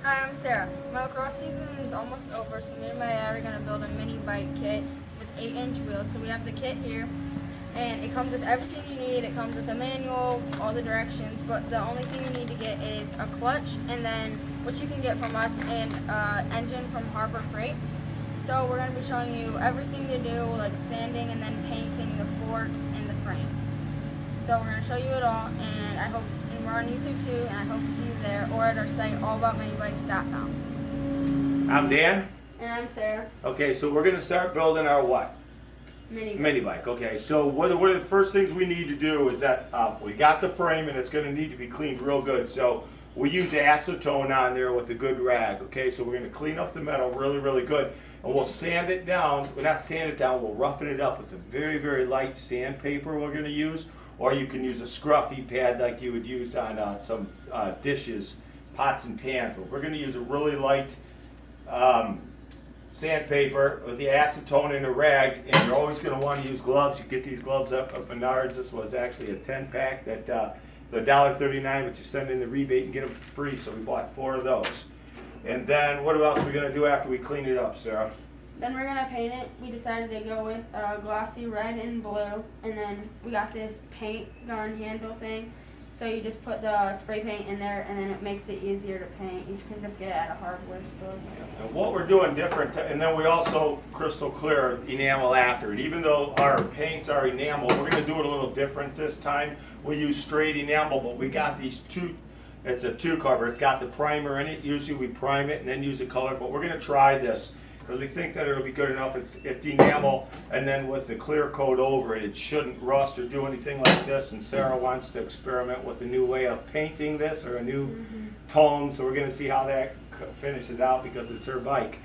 Hi, I'm Sarah. Motocross season is almost over, so me and my dad are going to build a mini bike kit with 8-inch wheels. So we have the kit here, and it comes with everything you need. It comes with a manual, all the directions, but the only thing you need to get is a clutch, and then what you can get from us, and engine from Harbor Freight. So we're going to be showing you everything to do, like sanding and then painting the fork and the frame. So we're going to show you it all, and we're on YouTube too, and I hope to see you there or at our site, allaboutminibikes.com. I'm Dan. And I'm Sarah. Okay, so we're going to start building our what? Mini bike. Okay, so one of the first things we need to do is that we got the frame and it's going to need to be cleaned real good. So we use acetone on there with a good rag. Okay, so we're going to clean up the metal really, really good. And we'll sand it down. Well, not sand it down, we'll roughen it up with a very, very light sandpaper we're going to use. Or you can use a scruffy pad like you would use on some dishes, pots and pans. But we're going to use a really light sandpaper with the acetone and a rag, and you're always going to want to use gloves. You get these gloves up at Menards. This was actually a 10-pack that they're $1.39, but you send in the rebate and get them for free, so we bought 4 of those. And then what else are we going to do after we clean it up, Sarah? Then we're going to paint it. We decided to go with glossy red and blue, and then we got this paint gun handle thing. So you just put the spray paint in there, and then it makes it easier to paint. You can just get it at a hardware store. And what we're doing different, and then we also crystal clear enamel after it. Even though our paints are enamel, we're going to do it a little different this time. We use straight enamel, but we got these two. It's a 2-cover. It's got the primer in it. Usually we prime it and then use the color, but we're going to try this because we think that it'll be good enough. It's enamel, and then with the clear coat over it, it shouldn't rust or do anything like this. And Sarah wants to experiment with a new way of painting this, or a new tone, so we're going to see how that finishes out because it's her bike.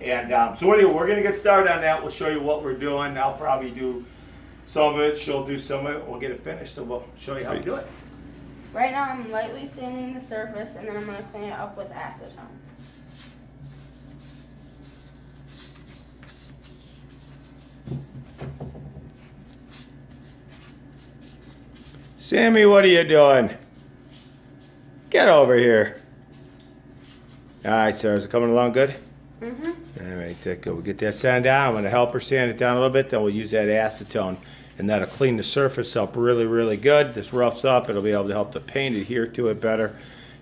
And so anyway, we're going to get started on that. We'll show you what we're doing. I'll probably do some of it. She'll do some of it. We'll get it finished, so we'll show you how to do it. Right now I'm lightly sanding the surface, and then I'm going to clean it up with acetone. Sammy, what are you doing? Get over here. All right, Sarah, is it coming along good? Mm-hmm. All right, good. We'll get that sand down. I'm going to help her sand it down a little bit. Then we'll use that acetone, and that'll clean the surface up really, really good. This roughs up. It'll be able to help the paint adhere to it better,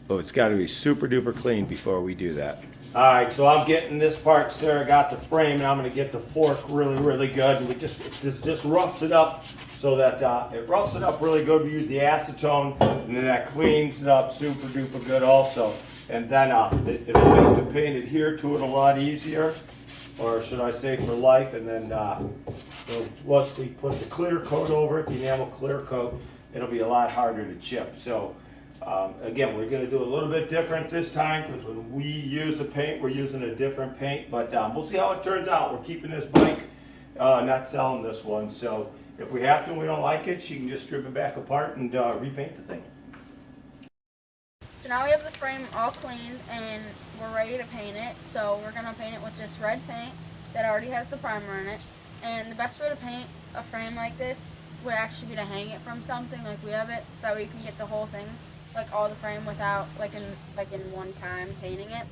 but it's got to be super duper clean before we do that. All right, so I'm getting this part. Sarah got the frame, and I'm going to get the fork really, really good. And this just roughs it up so that it roughs it up really good. We use the acetone, and then that cleans it up super duper good also. And then it'll make the paint adhere to it a lot easier, or should I say for life. And then once we put the clear coat over it, the enamel clear coat, it'll be a lot harder to chip. So again, we're going to do a little bit different this time because when we use the paint, we're using a different paint. But we'll see how it turns out. We're keeping this bike, not selling this one. So if we have to and we don't like it, she can just strip it back apart and repaint the thing. So now we have the frame all cleaned, and we're ready to paint it. So we're going to paint it with this red paint that already has the primer in it. And the best way to paint a frame like this would actually be to hang it from something like we have it, so you can get the whole thing, like all the frame, without like in one time painting it.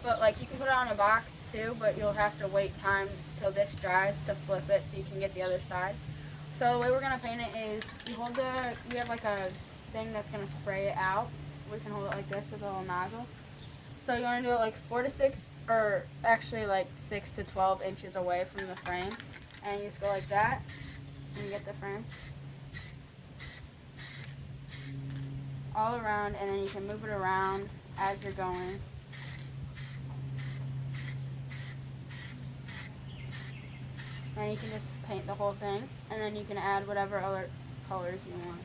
But like you can put it on a box too, but you'll have to wait time till this dries to flip it so you can get the other side. So the way we're gonna paint it is we have like a thing that's gonna spray it out. We can hold it like this with a little nozzle. So you want to do it like 4 to 6, or actually like 6 to 12 inches away from the frame, and you just go like that, and you get the frame all around, and then you can move it around as you're going. And you can just paint the whole thing, and then you can add whatever other colors you want.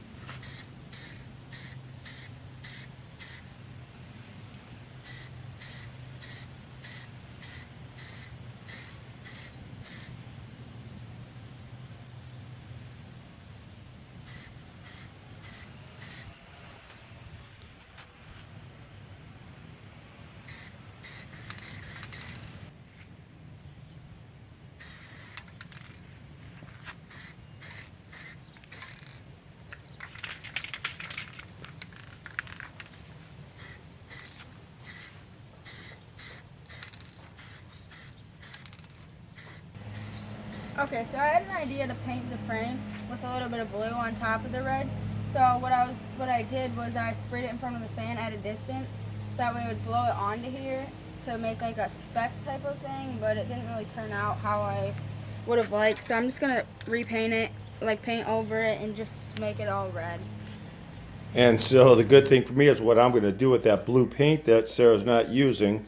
Okay, so I had an idea to paint the frame with a little bit of blue on top of the red. So what I did was I sprayed it in front of the fan at a distance, so that way it would blow it onto here to make like a speck type of thing. But it didn't really turn out how I would have liked. So I'm just gonna repaint it, like paint over it, and just make it all red. And so the good thing for me is what I'm going to do with that blue paint that Sarah's not using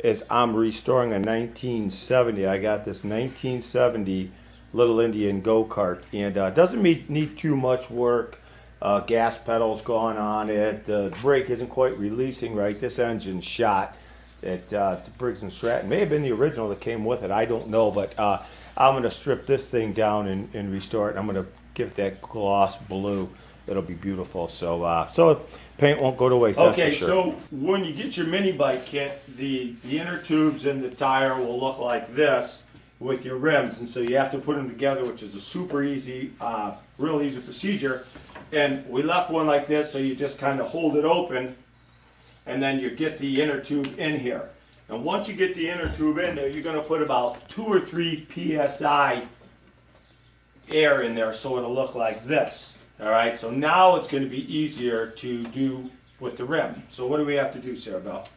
is I'm restoring a 1970. I got this 1970 Little Indian go-kart, and it doesn't need too much work. Gas pedal's gone on it. The brake isn't quite releasing right. This engine's shot. It's a Briggs & Stratton. May have been the original that came with it. I don't know, but I'm going to strip this thing down and restore it. I'm going to give it that gloss blue. It'll be beautiful. So paint won't go to waste. Okay, that's for sure. So when you get your mini bike kit, the inner tubes and the tire will look like this with your rims, and so you have to put them together, which is a super easy, real easy procedure. And we left one like this, so you just kind of hold it open, and then you get the inner tube in here. And once you get the inner tube in there, you're going to put about 2 or 3 psi air in there, so it'll look like this. All right, so now it's going to be easier to do with the rim. So what do we have to do, Sarah Bell?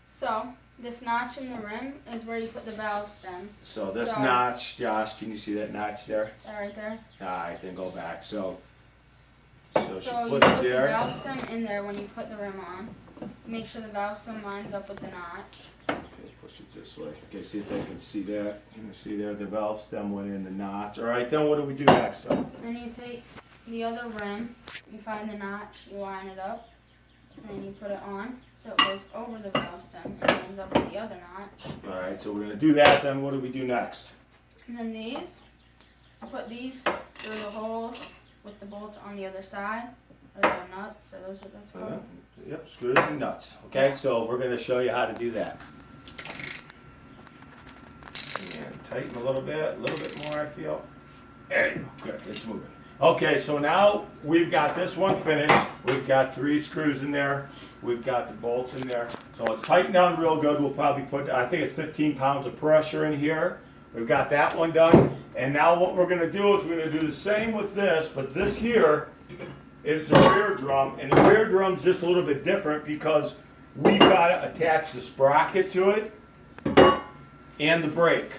So this notch in the rim is where you put the valve stem. So this notch, Josh, can you see that notch there? That right there? All right, then go back. So you put the valve stem in there when you put the rim on. Make sure the valve stem lines up with the notch. Okay, push it this way. Okay, see if they can see that. You can see there the valve stem went in the notch. All right, then what do we do next? Then you take the other rim, you find the notch, you line it up, and then you put it on, so it goes over the valve stem and ends up with the other notch. Alright, so we're going to do that, then what do we do next? And then these, I put these through the holes with the bolts on the other side, or the nuts, so those are what that's called. Yep, screws and nuts. Okay, so we're going to show you how to do that. And tighten a little bit more I feel. There you go, good, it's moving. Okay, so now we've got this one finished. We've got 3 screws in there. We've got the bolts in there. So it's tightened down real good. We'll probably put, I think it's 15 pounds of pressure in here. We've got that one done. And now what we're going to do is we're going to do the same with this, but this here is the rear drum. And the rear drum's just a little bit different because we've got to attach the sprocket to it and the brake.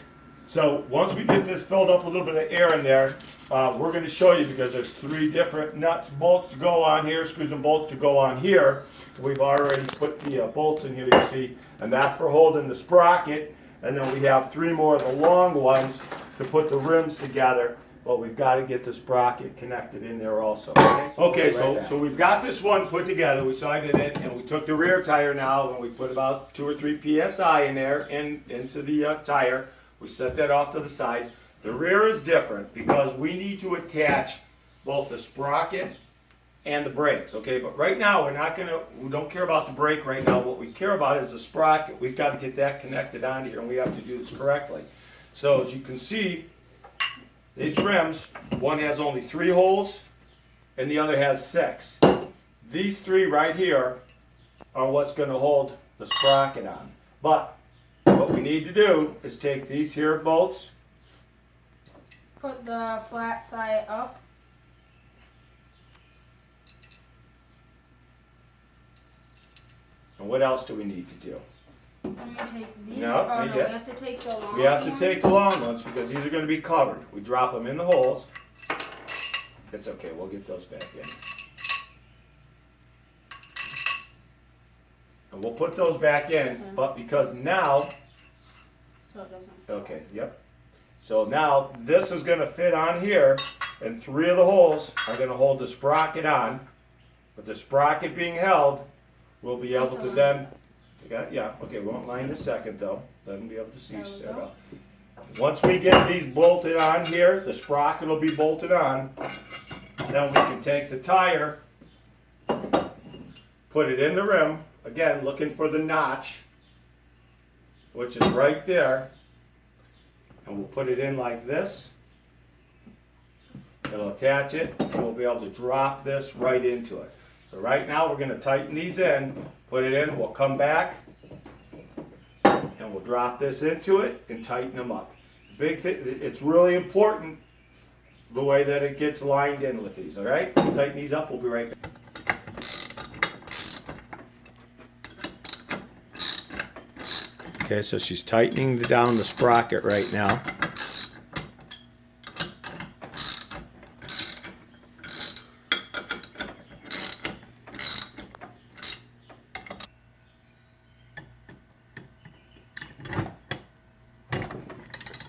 So once we get this filled up with a little bit of air in there, we're going to show you because there's 3 different nuts, bolts to go on here, screws and bolts to go on here. We've already put the bolts in here, you see, and that's for holding the sprocket. And then we have 3 more of the long ones to put the rims together. But we've got to get the sprocket connected in there also. Okay, so we've got this one put together. We sighted it, and we took the rear tire now, and we put about 2 or 3 psi in there into the tire. We set that off to the side. The rear is different because we need to attach both the sprocket and the brakes, okay? But right now we don't care about the brake right now. What we care about is the sprocket. We've got to get that connected on here, and we have to do this correctly. So as you can see, these rims, one has only 3 holes and the other has 6. These 3 right here are what's going to hold the sprocket on. But what we need to do is take these here bolts, put the flat side up. and what else do we need to do? And you take these. No, oh, no, we have to take the long ones. We have to take the long ones because these are going to be covered. We drop them in the holes. It's okay, we'll get those back in. And we'll put those back in, but because now, so it doesn't. okay, yep. So now this is going to fit on here, and 3 of the holes are going to hold the sprocket on. With the sprocket being held, we'll be able to then, yeah, okay, we won't line in a second though. Let them be able to see. Once we get these bolted on here, the sprocket will be bolted on. Then we can take the tire, put it in the rim, again looking for the notch, which is right there. And we'll put it in like this. It'll attach it, and we'll be able to drop this right into it. So right now we're going to tighten these in, put it in, we'll come back, and we'll drop this into it and tighten them up. Big thing, it's really important the way that it gets lined in with these, all right? We'll tighten these up, we'll be right back. Okay, so she's tightening down the sprocket right now.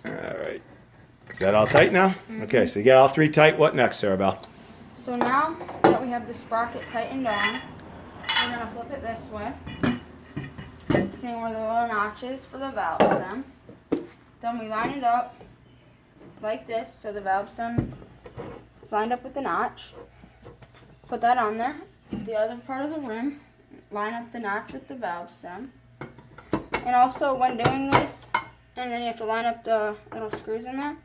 Alright. Is that all tight now? Mm-hmm. Okay, so you got all three tight. What next, Sarabelle? So now that we have the sprocket tightened on, we're going to flip it this way. Seeing where the little notch is for the valve stem. Then we line it up like this so the valve stem is lined up with the notch. Put that on there. The other part of the rim, line up the notch with the valve stem. And also when doing this, and then you have to line up the little screws in there.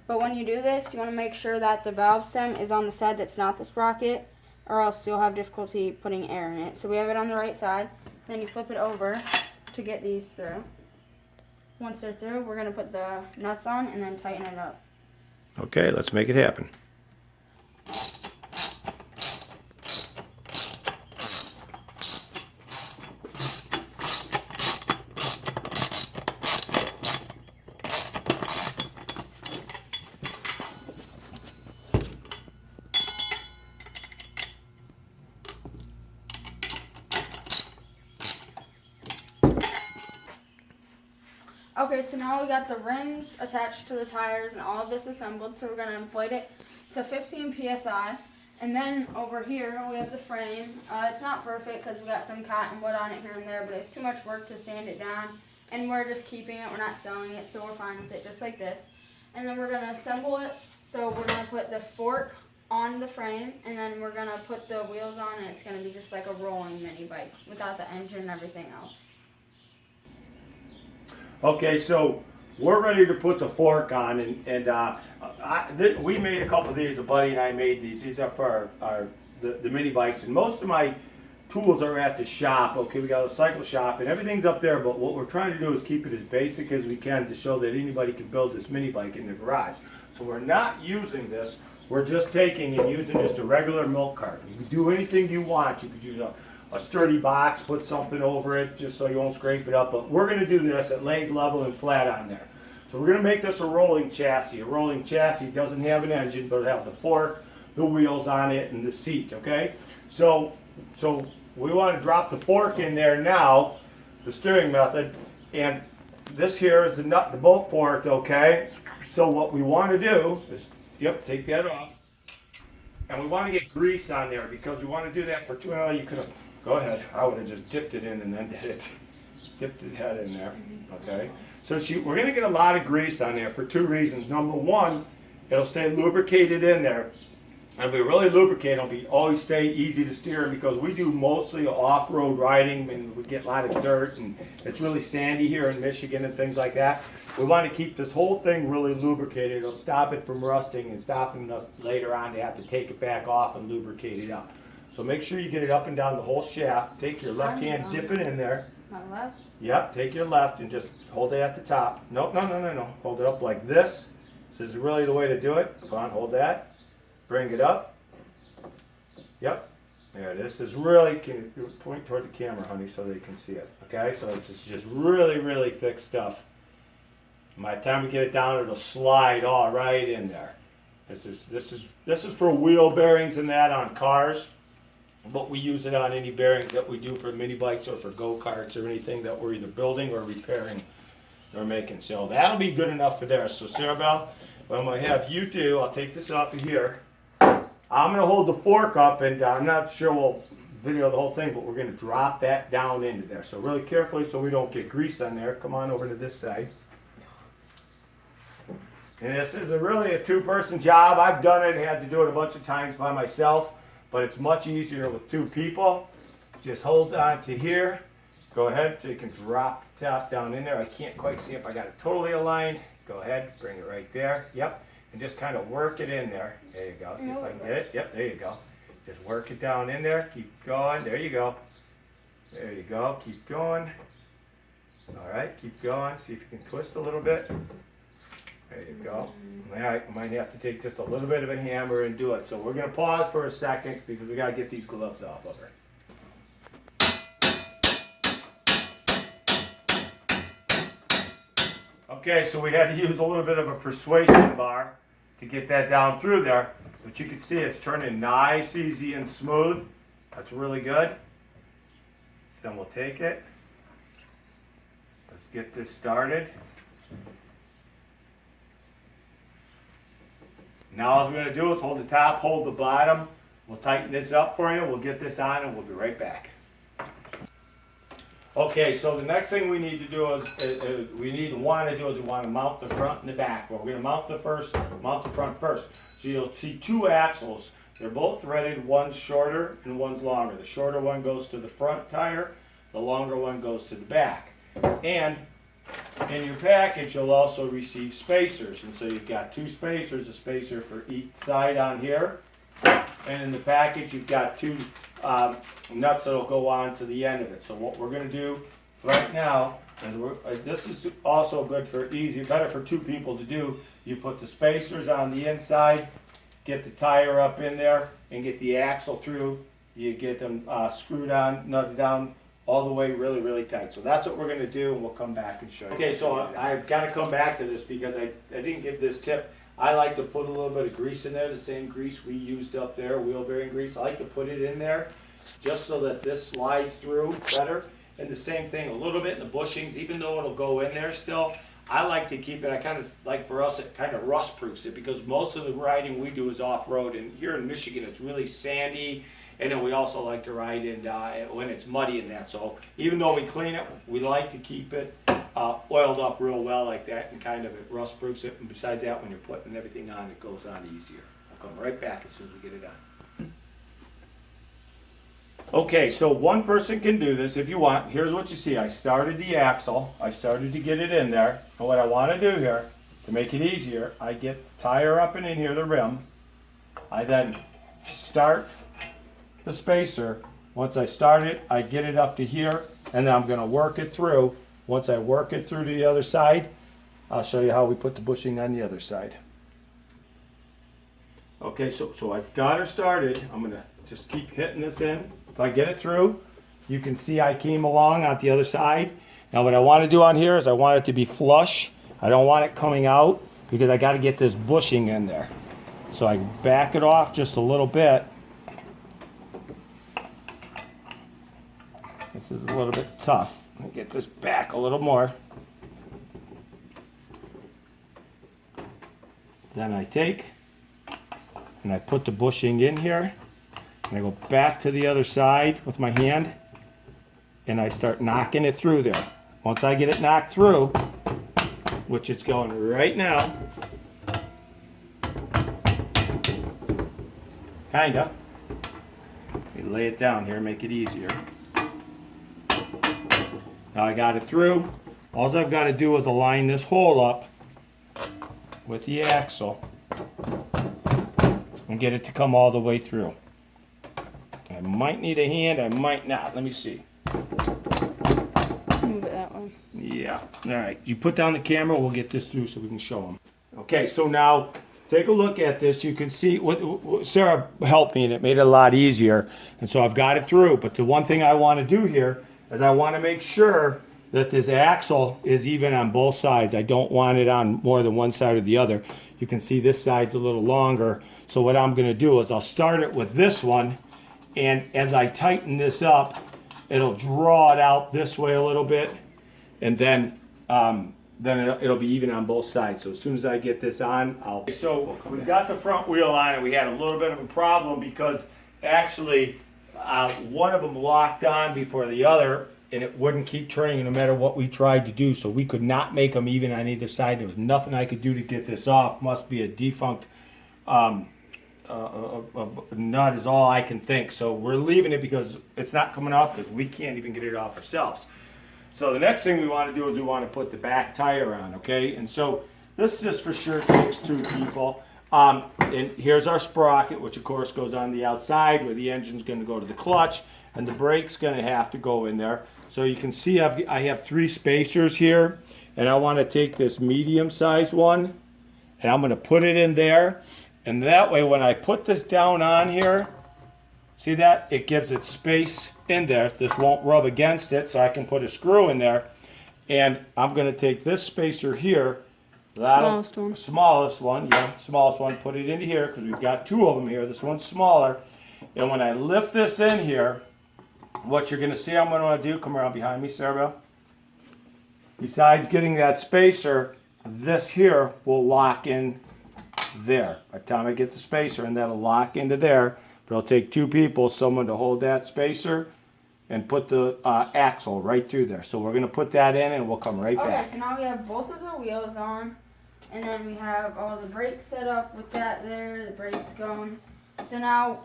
But when you do this, you want to make sure that the valve stem is on the side that's not the sprocket, or else you'll have difficulty putting air in it. So we have it on the right side. Then you flip it over to get these through. Once they're through, we're going to put the nuts on and then tighten it up. Okay, let's make it happen. Okay, so now we got the rims attached to the tires and all of this assembled, so we're going to inflate it to 15 psi. And then over here we have the frame. It's not perfect because we got some cotton wood on it here and there, but it's too much work to sand it down. And we're just keeping it, we're not selling it, so we're fine with it just like this. And then we're going to assemble it, so we're going to put the fork on the frame, and then we're going to put the wheels on, and it's going to be just like a rolling mini bike without the engine and everything else. Okay, so we're ready to put the fork on, and we made a couple of these. A buddy and I made these. These are for the mini bikes, and most of my tools are at the shop. Okay, we got a cycle shop, and everything's up there. But what we're trying to do is keep it as basic as we can to show that anybody can build this mini bike in the garage. So we're not using this. We're just taking and using just a regular milk cart. You can do anything you want. You could use a sturdy box, put something over it just so you won't scrape it up. But we're going to do this. It lays level and flat on there. So we're going to make this a rolling chassis. A rolling chassis doesn't have an engine, but it'll have the fork, the wheels on it, and the seat, okay? So we want to drop the fork in there now, the steering method, and this here is the nut, the bolt fork, okay? So what we want to do is, take that off. And we want to get grease on there because we want to do that for two. Well, you could have, go ahead. I would have just dipped it in and then did it. Dipped the head in there, okay? So we're going to get a lot of grease on there for two reasons. Number one, it'll stay lubricated in there. And if we really lubricate, it'll always stay easy to steer because we do mostly off-road riding and we get a lot of dirt and it's really sandy here in Michigan and things like that. We want to keep this whole thing really lubricated. It'll stop it from rusting and stopping us later on to have to take it back off and lubricate it up. So make sure you get it up and down the whole shaft. Take your left hand, dip it in there. My left? Yep, take your left and just hold it at the top. No. Hold it up like this. This is really the way to do it. Come on, hold that. Bring it up. Yep. There, this is really, can you point toward the camera, honey, so they can see it. Okay, so it's just really, really thick stuff. By the time we get it down, it'll slide all right in there. This is for wheel bearings and that on cars, but we use it on any bearings that we do for mini bikes or for go-karts or anything that we're either building or repairing or making. So that'll be good enough for there. So Sarabelle, what I'm going to have you do, I'll take this off of here. I'm going to hold the fork up, and I'm not sure we'll video the whole thing, but we're going to drop that down into there. So really carefully so we don't get grease on there. Come on over to this side. And this is really a two-person job. I've done it, had to do it a bunch of times by myself, but it's much easier with two people. Just holds on to here. Go ahead so you can drop the top down in there. I can't quite see if I got it totally aligned. Go ahead, bring it right there. Yep. And just kind of work it in there. There you go. See if I can get it. Yep, there you go. Just work it down in there. Keep going. There you go. There you go. Keep going. All right, keep going. See if you can twist a little bit. There you go. Might have to take just a little bit of a hammer and do it. So we're going to pause for a second because we got to get these gloves off of her. Okay, so we had to use a little bit of a persuasion bar to get that down through there. But you can see it's turning nice, easy, and smooth. That's really good. So then we'll take it. Let's get this started. Now all we're going to do is hold the top, hold the bottom. We'll tighten this up for you. We'll get this on and we'll be right back. Okay, so the next thing we need to do is, we want to mount the front and the back. Well, we're going to mount the front first. So you'll see two axles. They're both threaded. One's shorter and one's longer. The shorter one goes to the front tire. The longer one goes to the back. And in your package, you'll also receive spacers. And so you've got two spacers, a spacer for each side on here. And in the package, you've got two nuts that'll go on to the end of it. So what we're going to do right now, is this is also good for better for two people to do. You put the spacers on the inside, get the tire up in there, and get the axle through. You get them screwed on, nutted down all the way really, really tight. So that's what we're going to do, and we'll come back and show you. Okay, so I've got to come back to this because I didn't give this tip. I like to put a little bit of grease in there, the same grease we used up there, wheel bearing grease. I like to put it in there just so that this slides through better. And the same thing, a little bit in the bushings, even though it'll go in there still. I like to keep it, I kind of like for us, it kind of rust proofs it because most of the riding we do is off-road. And here in Michigan, it's really sandy. And then we also like to ride in when it's muddy and that. So even though we clean it, we like to keep it oiled up real well like that, and kind of it rust proofs it. And besides that, when you're putting everything on, it goes on easier. I'll come right back as soon as we get it on. Okay, so one person can do this if you want. Here's what you see. I started the axle. I started to get it in there. And what I want to do here, to make it easier, I get the tire up and in here, the rim. I then start the spacer. Once I start it, I get it up to here, and then I'm going to work it through. Once I work it through to the other side, I'll show you how we put the bushing on the other side. Okay, so I've got her started. I'm going to just keep hitting this in. If I get it through, you can see I came along on the other side. Now what I want to do on here is I want it to be flush. I don't want it coming out because I got to get this bushing in there. So I back it off just a little bit. This is a little bit tough. Let me get this back a little more. Then I take and I put the bushing in here, and I go back to the other side with my hand, and I start knocking it through there. Once I get it knocked through, which it's going right now, kinda. Let me lay it down here, make it easier. Now I got it through. All I've got to do is align this hole up with the axle and get it to come all the way through. I might need a hand, I might not. Let me see. Move it that one. Yeah. All right. You put down the camera, we'll get this through so we can show them. Okay, so now take a look at this. You can see what Sarah helped me, and it made it a lot easier. And so I've got it through. But the one thing I want to do here is I want to make sure that this axle is even on both sides. I don't want it on more than one side or the other. You can see this side's a little longer. So what I'm going to do is I'll start it with this one, and as I tighten this up, it'll draw it out this way a little bit, and then it'll be even on both sides. So as soon as I get this on, So we've got the front wheel on, and we had a little bit of a problem because actually one of them locked on before the other, and it wouldn't keep turning no matter what we tried to do. So we could not make them even on either side. There was nothing I could do to get this off. Must be a defunct nut is all I can think. So we're leaving it because it's not coming off because we can't even get it off ourselves. So the next thing we want to do is we want to put the back tire on, okay? And so this just for sure takes two people. And here's our sprocket, which of course goes on the outside where the engine's going to go to the clutch, and the brake's going to have to go in there. So you can see I have three spacers here, and I want to take this medium-sized one, and I'm going to put it in there. And that way when I put this down on here, see that? It gives it space in there. This won't rub against it, so I can put a screw in there. And I'm going to take this spacer here, Smallest one. smallest one, put it into here because we've got two of them here. This one's smaller. And when I lift this in here, what you're going to see I'm going to want to do, come around behind me, Sarah. Besides getting that spacer, this here will lock in there. By the time I get the spacer, and that'll lock into there. But it'll take two people, someone to hold that spacer and put the axle right through there. So we're going to put that in and we'll come right back. Okay, so now we have both of the wheels on, and then we have all the brakes set up with that there, the brakes going. So now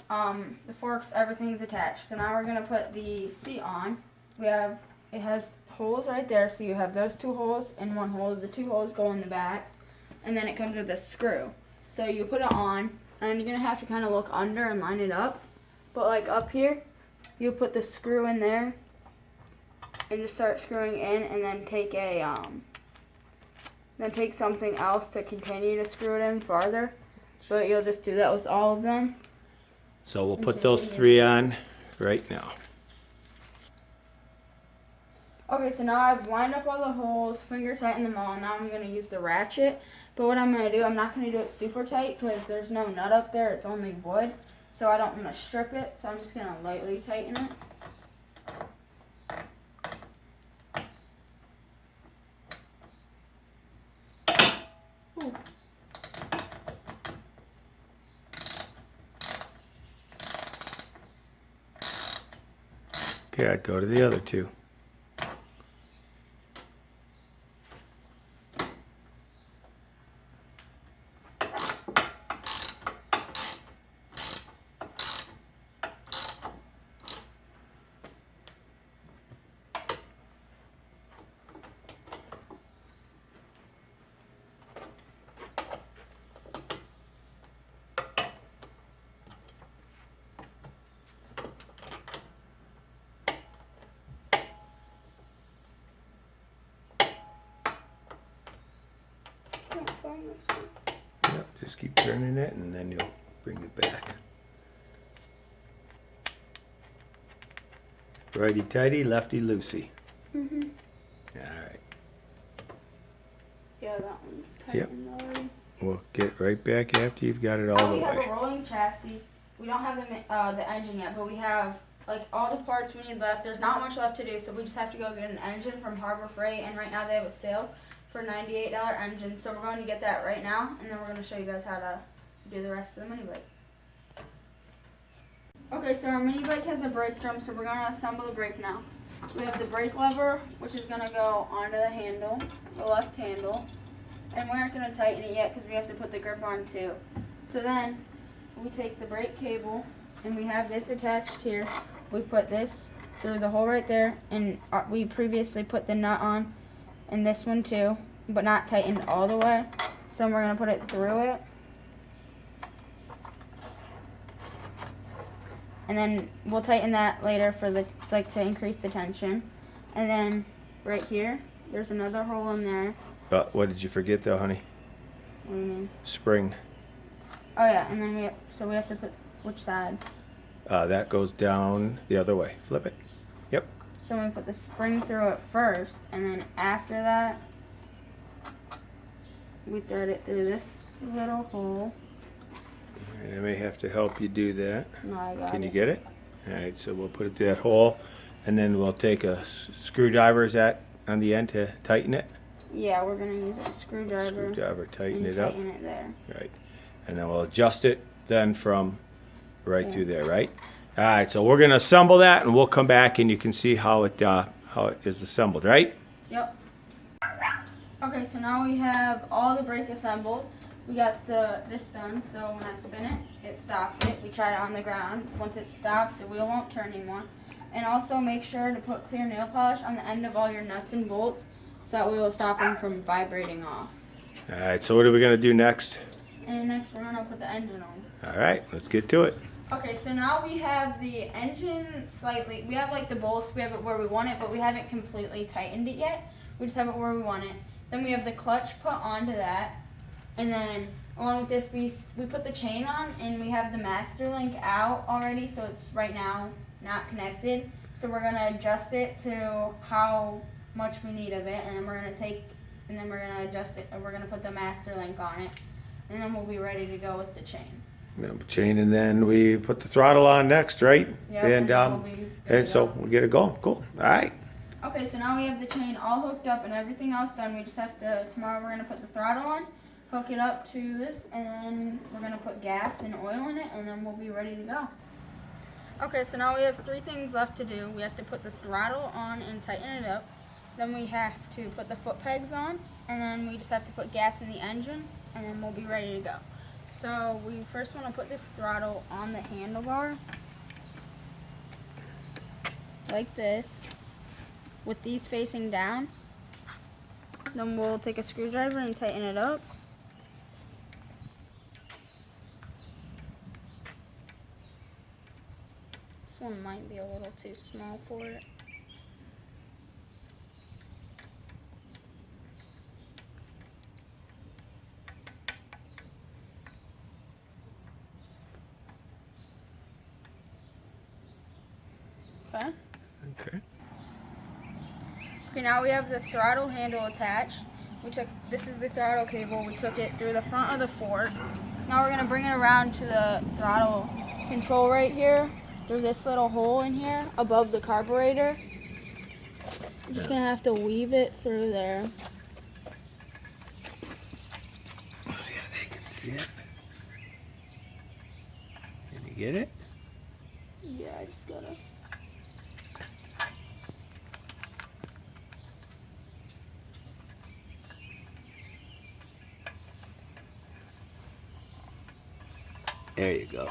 the forks, everything's attached. So now we're going to put the seat on. It has holes right there, so you have those two holes and one hole. The two holes go in the back, and then it comes with a screw. So you put it on, and you're going to have to kind of look under and line it up. But like up here, you put the screw in there and just start screwing in, and then take something else to continue to screw it in farther. But you'll just do that with all of them. So we'll put those three on right now. Okay, so now I've lined up all the holes, finger tightened them all. Now I'm going to use the ratchet. But what I'm going to do, I'm not going to do it super tight because there's no nut up there. It's only wood. So I don't want to strip it. So I'm just going to lightly tighten it. Ooh. Okay, I'd go to the other two. Yep, just keep turning it and then you'll bring it back. Righty tighty, lefty loosey. Mhm. Alright. Yeah, that one's tightened already. We'll get right back after you've got it all Now the we have way. a rolling chassis. We don't have the engine yet, but we have like all the parts we need left. There's not much left to do, so we just have to go get an engine from Harbor Freight, and right now they have a sale for $98 engine. So we're going to get that right now, and then we're going to show you guys how to do the rest of the mini bike. Okay, so our mini bike has a brake drum, so we're going to assemble the brake now. We have the brake lever, which is going to go onto the handle, the left handle. And we aren't going to tighten it yet because we have to put the grip on too. So then we take the brake cable, and we have this attached here. We put this through the hole right there, and we previously put the nut on, and this one too, but not tightened all the way. So we're going to put it through it. And then we'll tighten that later for to increase the tension. And then right here, there's another hole in there. What did you forget though, honey? What do you mean? Spring. Oh yeah, and then we have to put which side? That goes down the other way. Flip it. Yep. So we put the spring through it first, and then after that, we thread it through this little hole. And I may have to help you do that. No, I got it. Can you get it? Alright, so we'll put it through that hole, and then we'll take a screwdriver on the end to tighten it. Yeah, we're gonna use a screwdriver. Tighten and it up. Tighten it there. Right. And then we'll adjust it then from right through there, right? Alright, so we're gonna assemble that, and we'll come back and you can see how it is assembled, right? Yep. Okay, so now we have all the brake assembled. We got this done, so when I spin it, it stops it. We try it on the ground. Once it's stopped, the wheel won't turn anymore. And also make sure to put clear nail polish on the end of all your nuts and bolts, so that we will stop them from vibrating off. Alright, so what are we gonna do next? And next we're gonna put the engine on. Alright, let's get to it. Okay, so now we have the engine we have like the bolts, we have it where we want it, but we haven't completely tightened it yet. We just have it where we want it. Then we have the clutch put onto that. And then along with this, we put the chain on, and we have the master link out already, so it's right now not connected. So we're gonna adjust it to how much we need of it, and then we're gonna adjust it, and we're gonna put the master link on it, and then we'll be ready to go with the chain. Chain, and then we put the throttle on next, right? Yep, And we'll be ready and to so go. we'll get it going. Cool. All right. Okay, so now we have the chain all hooked up and everything else done. We just have to, tomorrow we're gonna put the throttle on, hook it up to this, and then we're gonna put gas and oil in it, and then we'll be ready to go. Okay, so now we have 3 things left to do. We have to put the throttle on and tighten it up. Then we have to put the foot pegs on, and then we just have to put gas in the engine, and then we'll be ready to go. So we first want to put this throttle on the handlebar, like this, with these facing down. Then we'll take a screwdriver and tighten it up. This one might be a little too small for it. Okay. Okay. Okay, now we have the throttle handle attached. This is the throttle cable. We took it through the front of the fork. Now we're gonna bring it around to the throttle control right here, through this little hole in here, above the carburetor. I'm just gonna have to weave it through there. See if they can see it. Can you get it? Yeah, I just gotta. There you go.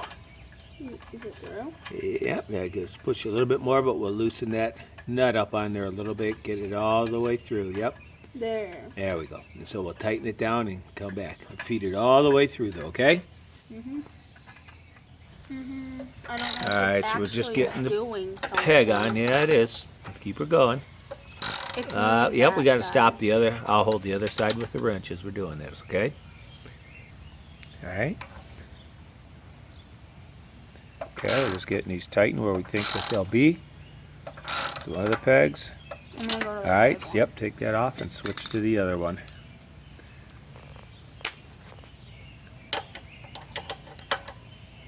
Is it through? Yep, yeah, just push a little bit more, but we'll loosen that nut up on there a little bit, get it all the way through. Yep. There. There we go. And so we'll tighten it down and come back. And feed it all the way through though, okay? I don't know. All right, so we're just getting the doing peg on. Yeah, it is. Let's keep her going. It's Yep, we got to stop the other. I'll hold the other side with the wrench as we're doing this, okay? All right. Okay, we're just getting these tightened where we think that they'll be. One of the pegs. I'm gonna go to the All right, big one. yep, take that off and switch to the other one.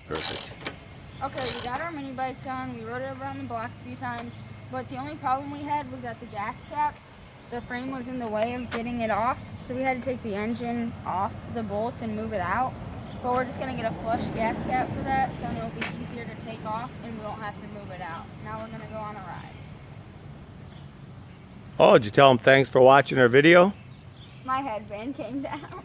Perfect. Okay, we got our mini bike done. We rode it around the block a few times, but the only problem we had was that the gas cap, the frame was in the way of getting it off, so we had to take the engine off the bolts and move it out. But we're just gonna get a flush gas cap for that, so it'll be easier to take off and we won't have to move it out. Now we're gonna go on a ride. Oh, did you tell them thanks for watching our video? My headband came down.